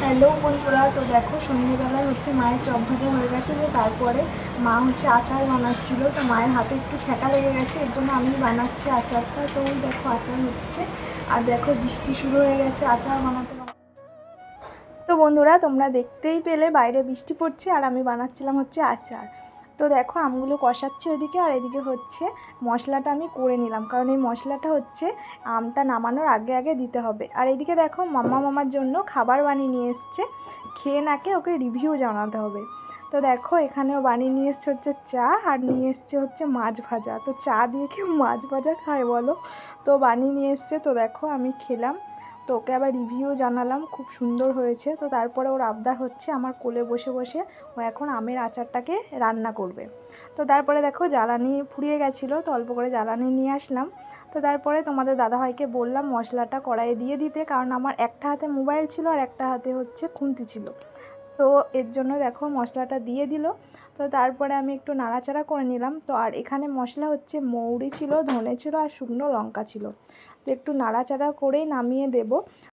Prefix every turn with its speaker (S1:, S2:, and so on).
S1: Hello বন্ধুরা, তো দেখো সন্ধ্যেবেলায় মায়ের চপ ভাজা হয়ে গেছে। তো তারপরে মা আচার বানাচ্ছিল, তো মায়ের হাতে একটু ছ্যাঁকা লেগে গেছে, এর জন্য আমি বানাচ্ছি আচারটা। তো ওই দেখো আচার হচ্ছে, আর দেখো বৃষ্টি শুরু হয়ে গেছে আচার বানাতে বানাতে। তো বন্ধুরা তোমরা দেখতেই পেলে বাইরে বৃষ্টি পড়ছে আর আমি বানাচ্ছিলাম আচার। তো দেখো আমগুলো কষাচ্ছে ওদিকে, আর এদিকে মশলাটা আমি করে নিলাম, কারণ এই মশলাটা আমটা নামানোর আগে আগে দিতে হবে। আর এদিকে দেখো মামার জন্য খাবার বানিয়ে নিয়ে এসছে, খেয়ে নাকে ওকে রিভিউ জানাতে হবে। তো দেখো এখানেও বানিয়ে নিয়ে এসছে চা, আর নিয়ে এসছে মাছ ভাজা। তো চা দিয়ে কেউ মাছ ভাজা খায় বলো? তো বানিয়ে নিয়ে এসছে, তো দেখো আমি খেলাম, তো ওকে আবার রিভিউ জানালাম, খুব সুন্দর হয়েছে। তো তারপরে ওর আবদার আমার কোলে বসে বসে ও এখন আমের আচারটাকে রান্না করবে। তো তারপরে দেখো জ্বালানি ফুরিয়ে গেছিলো, তো অল্প করে জ্বালানি নিয়ে আসলাম। তো তারপরে তোমাদের দাদাভাইকে বললাম মশলাটা কড়াইয়ে দিয়ে দিতে, কারণ আমার একটা হাতে মোবাইল ছিল আর একটা হাতে খুন্তি ছিল। তো এর জন্য দেখো মশলাটা দিয়ে দিল। তো তারপরে আমি একটু নাড়াচাড়া করে নিলাম। তো আর এখানে মশলা মৌরি ছিল, ধনে ছিল আর শুকনো লঙ্কা ছিল। তো একটু নাড়াচাড়া করেই নামিয়ে দেব।